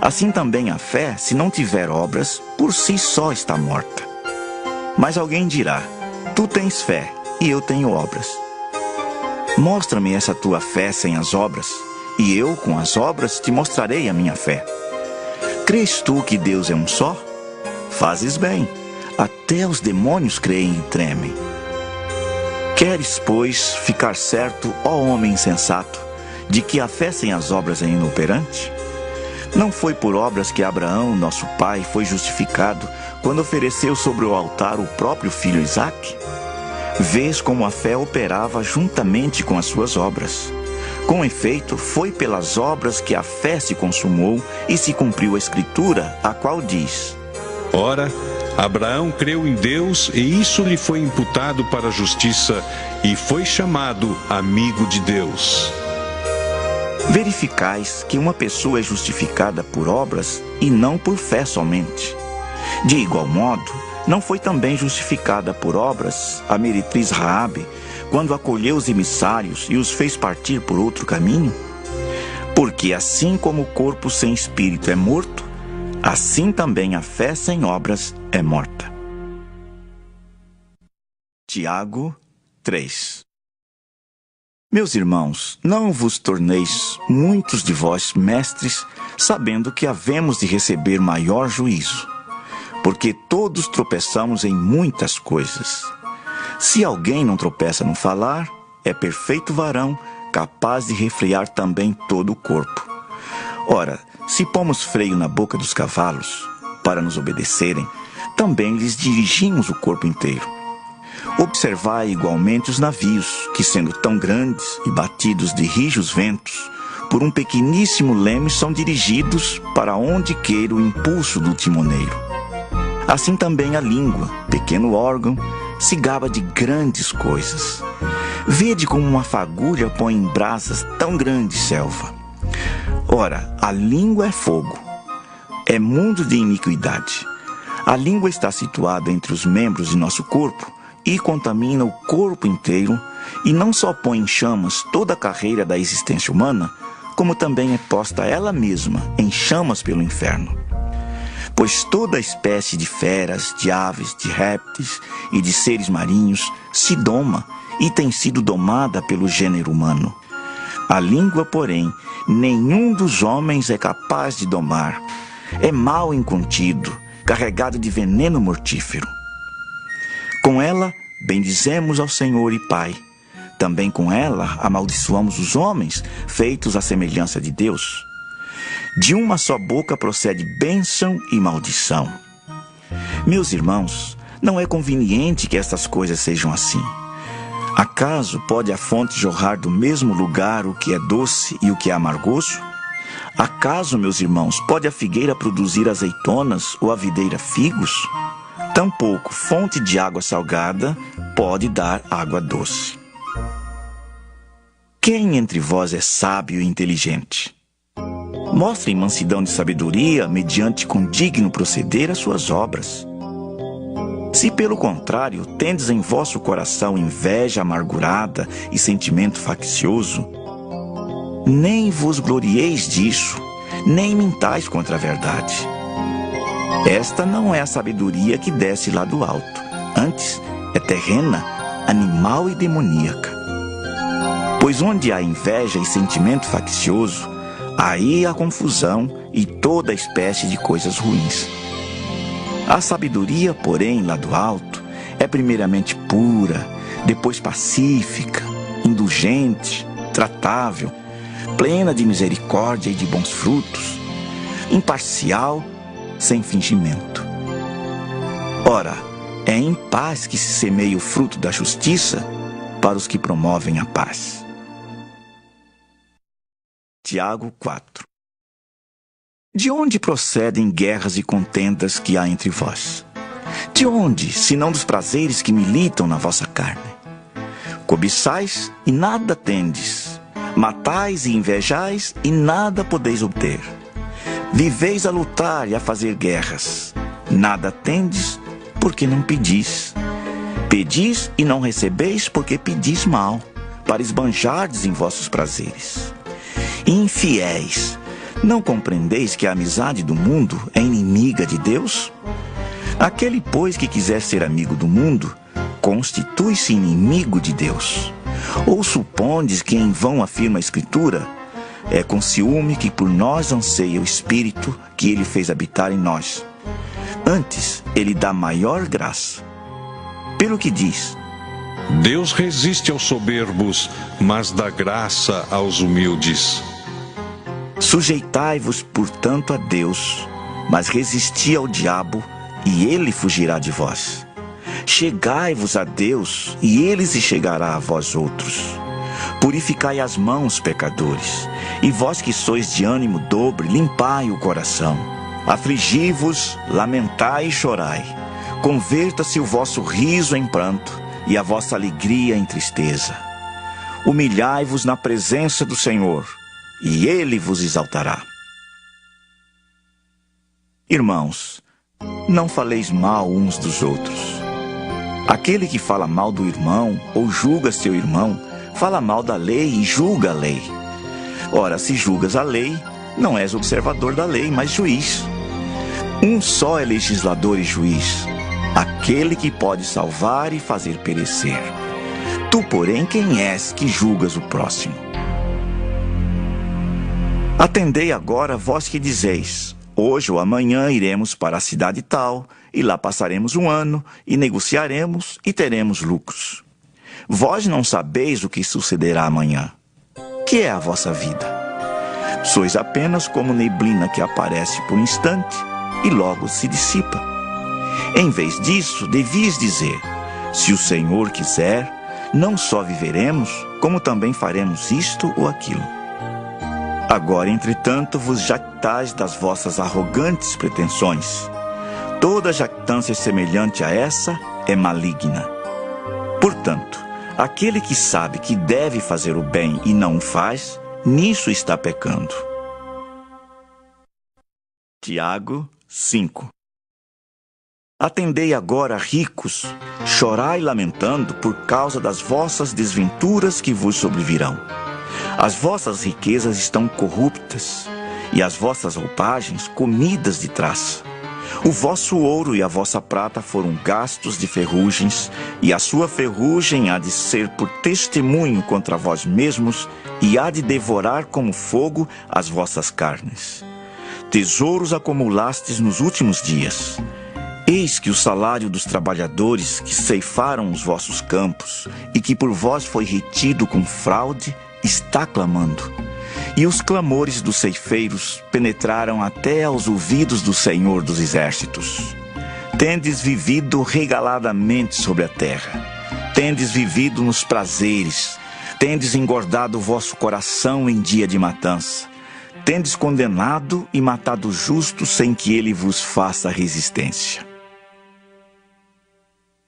Assim também a fé, se não tiver obras, por si só está morta. Mas alguém dirá: Tu tens fé, e eu tenho obras. Mostra-me essa tua fé sem as obras, e eu, com as obras, te mostrarei a minha fé. Crês tu que Deus é um só? Fazes bem, até os demônios creem e tremem. Queres, pois, ficar certo, ó homem insensato, de que a fé sem as obras é inoperante? Não foi por obras que Abraão, nosso pai, foi justificado quando ofereceu sobre o altar o próprio filho Isaque? Vês como a fé operava juntamente com as suas obras. Com efeito, foi pelas obras que a fé se consumou e se cumpriu a Escritura, a qual diz: Ora, Abraão creu em Deus e isso lhe foi imputado para a justiça e foi chamado amigo de Deus. Verificais que uma pessoa é justificada por obras e não por fé somente. De igual modo, não foi também justificada por obras a meretriz Raabe, quando acolheu os emissários e os fez partir por outro caminho? Porque assim como o corpo sem espírito é morto, assim também a fé sem obras é morta. Tiago 3. Meus irmãos, não vos torneis muitos de vós mestres, sabendo que havemos de receber maior juízo. Porque todos tropeçamos em muitas coisas. Se alguém não tropeça no falar, é perfeito varão, capaz de refrear também todo o corpo. Ora, se pomos freio na boca dos cavalos, para nos obedecerem, também lhes dirigimos o corpo inteiro. Observai igualmente os navios, que sendo tão grandes e batidos de rijos ventos, por um pequeníssimo leme são dirigidos para onde queira o impulso do timoneiro. Assim também a língua, pequeno órgão, se gaba de grandes coisas. Vede como uma fagulha põe em brasas tão grande selva. Ora, a língua é fogo, é mundo de iniquidade. A língua está situada entre os membros de nosso corpo e contamina o corpo inteiro, e não só põe em chamas toda a carreira da existência humana, como também é posta ela mesma em chamas pelo inferno. Pois toda espécie de feras, de aves, de répteis e de seres marinhos se doma e tem sido domada pelo gênero humano. A língua, porém, nenhum dos homens é capaz de domar. É mal incontido, carregado de veneno mortífero. Com ela, bendizemos ao Senhor e Pai. Também com ela, amaldiçoamos os homens, feitos à semelhança de Deus. De uma só boca procede bênção e maldição. Meus irmãos, não é conveniente que estas coisas sejam assim. Acaso pode a fonte jorrar do mesmo lugar o que é doce e o que é amargoso? Acaso, meus irmãos, pode a figueira produzir azeitonas ou a videira figos? Tampouco fonte de água salgada pode dar água doce. Quem entre vós é sábio e inteligente? Mostrem mansidão de sabedoria mediante com digno proceder as suas obras. Se pelo contrário tendes em vosso coração inveja amargurada e sentimento faccioso, nem vos glorieis disso, nem mintais contra a verdade. Esta não é a sabedoria que desce lá do alto, antes é terrena, animal e demoníaca. Pois onde há inveja e sentimento faccioso, aí há confusão e toda espécie de coisas ruins. A sabedoria, porém, lá do alto, é primeiramente pura, depois pacífica, indulgente, tratável, plena de misericórdia e de bons frutos, imparcial, sem fingimento. Ora, é em paz que se semeia o fruto da justiça para os que promovem a paz. Tiago 4. De onde procedem guerras e contendas que há entre vós? De onde, senão dos prazeres que militam na vossa carne? Cobiçais e nada tendes, matais e invejais e nada podeis obter. Viveis a lutar e a fazer guerras, nada tendes porque não pedis. Pedis e não recebeis porque pedis mal, para esbanjardes em vossos prazeres. Infiéis, não compreendeis que a amizade do mundo é inimiga de Deus? Aquele, pois, que quiser ser amigo do mundo, constitui-se inimigo de Deus. Ou supondes que em vão afirma a Escritura? É com ciúme que por nós anseia o Espírito que Ele fez habitar em nós. Antes, Ele dá maior graça. Pelo que diz: Deus resiste aos soberbos, mas dá graça aos humildes. Sujeitai-vos, portanto, a Deus, mas resisti ao diabo, e ele fugirá de vós. Chegai-vos a Deus, e ele se chegará a vós outros. Purificai as mãos, pecadores, e vós que sois de ânimo dobre, limpai o coração. Afligi-vos, lamentai e chorai. Converta-se o vosso riso em pranto, e a vossa alegria em tristeza. Humilhai-vos na presença do Senhor, e Ele vos exaltará. Irmãos, não faleis mal uns dos outros. Aquele que fala mal do irmão ou julga seu irmão, fala mal da lei e julga a lei. Ora, se julgas a lei, não és observador da lei, mas juiz. Um só é legislador e juiz, aquele que pode salvar e fazer perecer. Tu, porém, quem és que julgas o próximo? Atendei agora vós que dizeis: hoje ou amanhã iremos para a cidade tal, e lá passaremos um ano, e negociaremos, e teremos lucros. Vós não sabeis o que sucederá amanhã. Que é a vossa vida? Sois apenas como neblina que aparece por um instante, e logo se dissipa. Em vez disso, devias dizer: se o Senhor quiser, não só viveremos, como também faremos isto ou aquilo. Agora, entretanto, vos jactais das vossas arrogantes pretensões. Toda jactância semelhante a essa é maligna. Portanto, aquele que sabe que deve fazer o bem e não o faz, nisso está pecando. Tiago 5. Atendei agora, ricos, chorai lamentando por causa das vossas desventuras que vos sobrevirão. As vossas riquezas estão corruptas, e as vossas roupagens comidas de traça. O vosso ouro e a vossa prata foram gastos de ferrugens, e a sua ferrugem há de ser por testemunho contra vós mesmos, e há de devorar como fogo as vossas carnes. Tesouros acumulastes nos últimos dias. Eis que o salário dos trabalhadores que ceifaram os vossos campos, e que por vós foi retido com fraude, está clamando. E os clamores dos ceifeiros penetraram até aos ouvidos do Senhor dos Exércitos. Tendes vivido regaladamente sobre a terra. Tendes vivido nos prazeres. Tendes engordado o vosso coração em dia de matança. Tendes condenado e matado o justo sem que ele vos faça resistência.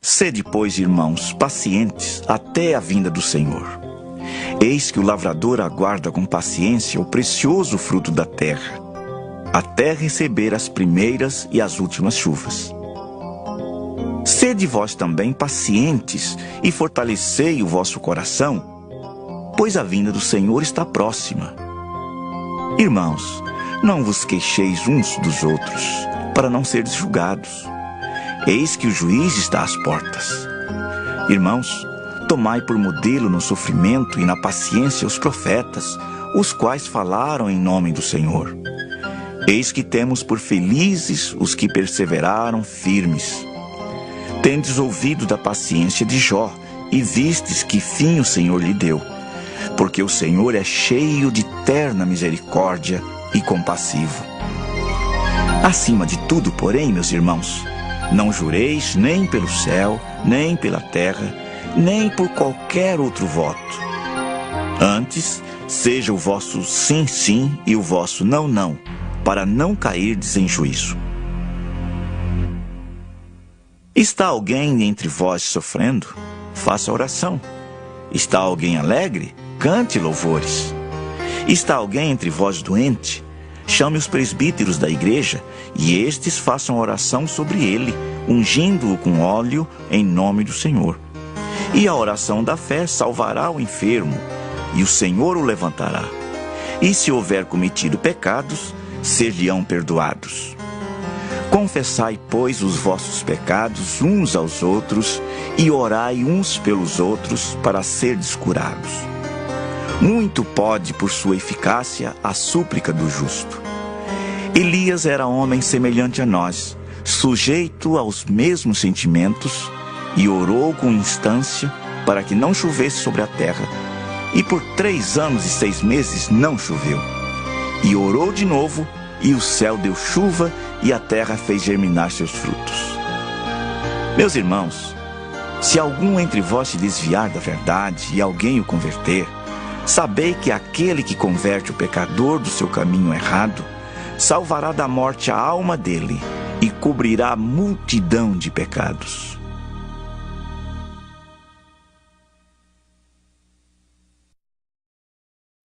Sede, pois, irmãos, pacientes até a vinda do Senhor. Eis que o lavrador aguarda com paciência o precioso fruto da terra, até receber as primeiras e as últimas chuvas. Sede vós também pacientes e fortalecei o vosso coração, pois a vinda do Senhor está próxima. Irmãos, não vos queixeis uns dos outros, para não seres julgados. Eis que o juiz está às portas. Irmãos, tomai por modelo no sofrimento e na paciência os profetas, os quais falaram em nome do Senhor. Eis que temos por felizes os que perseveraram firmes. Tendes ouvido da paciência de Jó, e vistes que fim o Senhor lhe deu. Porque o Senhor é cheio de terna misericórdia e compassivo. Acima de tudo, porém, meus irmãos, não jureis nem pelo céu, nem pela terra, nem por qualquer outro voto. Antes, seja o vosso sim, sim e o vosso não, não, para não cairdes em juízo. Está alguém entre vós sofrendo? Faça oração. Está alguém alegre? Cante louvores. Está alguém entre vós doente? Chame os presbíteros da igreja, e estes façam oração sobre ele, ungindo-o com óleo em nome do Senhor. E a oração da fé salvará o enfermo, e o Senhor o levantará. E se houver cometido pecados, ser-lhe-ão perdoados. Confessai, pois, os vossos pecados uns aos outros, e orai uns pelos outros, para serdes curados. Muito pode, por sua eficácia, a súplica do justo. Elias era homem semelhante a nós, sujeito aos mesmos sentimentos, e orou com instância para que não chovesse sobre a terra. E por 3 anos e 6 meses não choveu. E orou de novo, e o céu deu chuva, e a terra fez germinar seus frutos. Meus irmãos, se algum entre vós se desviar da verdade e alguém o converter, sabei que aquele que converte o pecador do seu caminho errado, salvará da morte a alma dele e cobrirá multidão de pecados.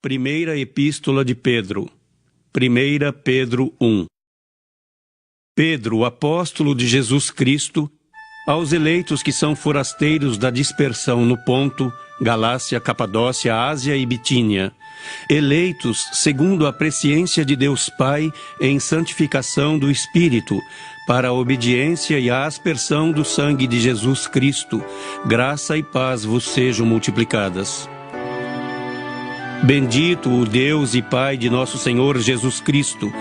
Primeira Epístola de Pedro. 1 Pedro 1. Pedro, apóstolo de Jesus Cristo, aos eleitos que são forasteiros da dispersão no Ponto, Galácia, Capadócia, Ásia e Bitínia, eleitos segundo a presciência de Deus Pai em santificação do Espírito, para a obediência e a aspersão do sangue de Jesus Cristo, graça e paz vos sejam multiplicadas. Bendito o Deus e Pai de nosso Senhor Jesus Cristo,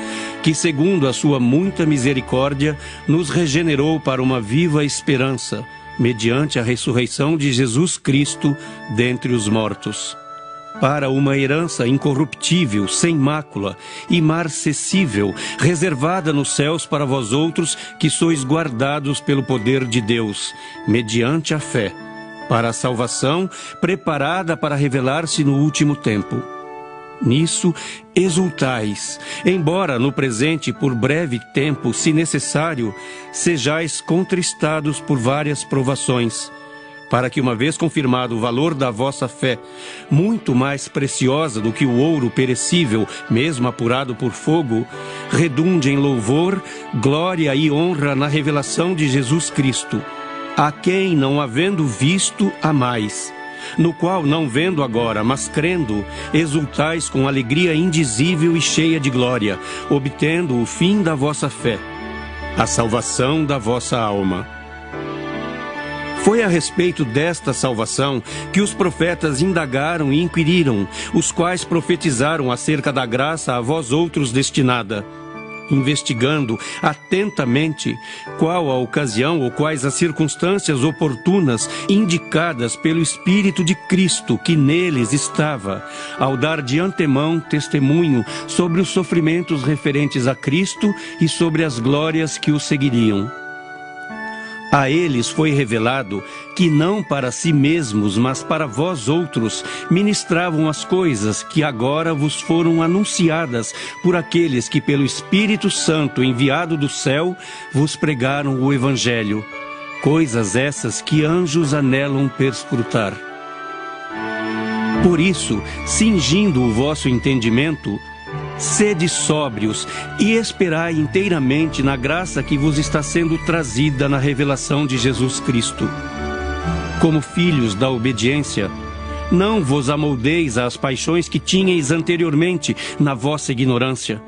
que segundo a sua muita misericórdia nos regenerou para uma viva esperança, mediante a ressurreição de Jesus Cristo dentre os mortos, para uma herança incorruptível, sem mácula, imarcessível, reservada nos céus para vós outros que sois guardados pelo poder de Deus, mediante a fé, para a salvação preparada para revelar-se no último tempo. Nisso exultais, embora no presente por breve tempo, se necessário, sejais contristados por várias provações, para que, uma vez confirmado o valor da vossa fé, muito mais preciosa do que o ouro perecível, mesmo apurado por fogo, redunde em louvor, glória e honra na revelação de Jesus Cristo, a quem, não havendo visto, amais, no qual, não vendo agora, mas crendo, exultais com alegria indizível e cheia de glória, obtendo o fim da vossa fé, a salvação da vossa alma. Foi a respeito desta salvação que os profetas indagaram e inquiriram, os quais profetizaram acerca da graça a vós outros destinada, investigando atentamente qual a ocasião ou quais as circunstâncias oportunas indicadas pelo Espírito de Cristo que neles estava, ao dar de antemão testemunho sobre os sofrimentos referentes a Cristo e sobre as glórias que o seguiriam. A eles foi revelado que não para si mesmos, mas para vós outros, ministravam as coisas que agora vos foram anunciadas por aqueles que pelo Espírito Santo enviado do céu vos pregaram o Evangelho, coisas essas que anjos anelam perscrutar. Por isso, cingindo o vosso entendimento, sede sóbrios e esperai inteiramente na graça que vos está sendo trazida na revelação de Jesus Cristo. Como filhos da obediência, não vos amoldeis às paixões que tinhais anteriormente na vossa ignorância.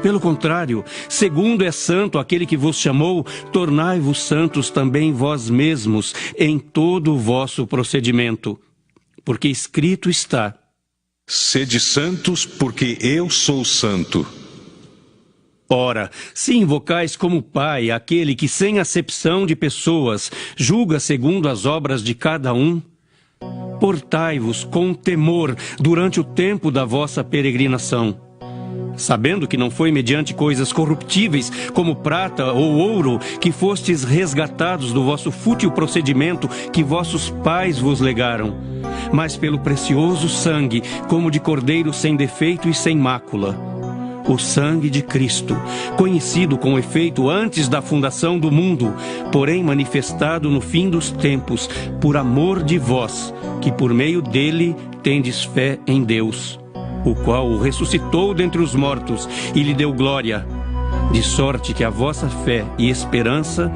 Pelo contrário, segundo é santo aquele que vos chamou, tornai-vos santos também vós mesmos em todo o vosso procedimento. Porque escrito está: Sede santos, porque eu sou santo. Ora, se invocais como Pai aquele que, sem acepção de pessoas, julga segundo as obras de cada um, portai-vos com temor durante o tempo da vossa peregrinação, sabendo que não foi mediante coisas corruptíveis, como prata ou ouro, que fostes resgatados do vosso fútil procedimento que vossos pais vos legaram, mas pelo precioso sangue, como de cordeiro sem defeito e sem mácula, o sangue de Cristo, conhecido com efeito antes da fundação do mundo, porém manifestado no fim dos tempos, por amor de vós, que por meio dele tendes fé em Deus, o qual o ressuscitou dentre os mortos e lhe deu glória, de sorte que a vossa fé e esperança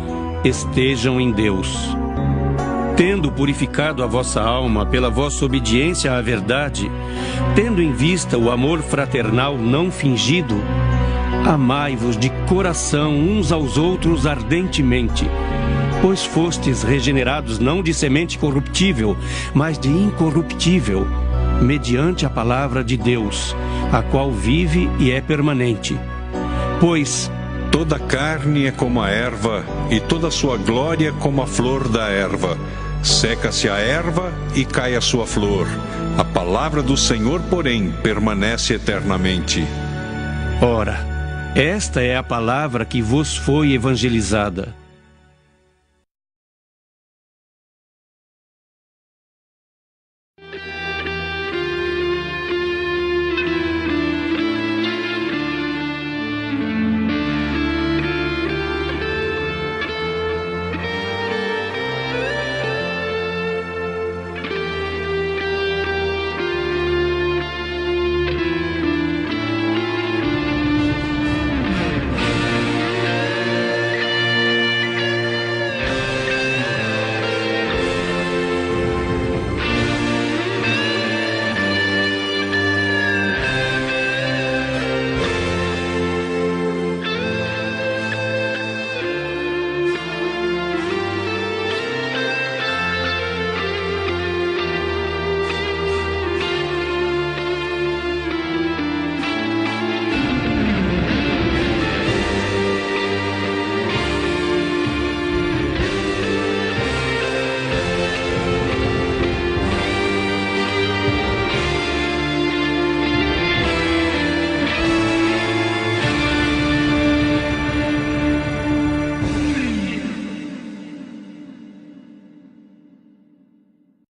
estejam em Deus. Tendo purificado a vossa alma pela vossa obediência à verdade, tendo em vista o amor fraternal não fingido, amai-vos de coração uns aos outros ardentemente, pois fostes regenerados não de semente corruptível, mas de incorruptível, mediante a palavra de Deus, a qual vive e é permanente. Pois toda carne é como a erva, e toda a sua glória como a flor da erva. Seca-se a erva e cai a sua flor. A palavra do Senhor, porém, permanece eternamente. Ora, esta é a palavra que vos foi evangelizada.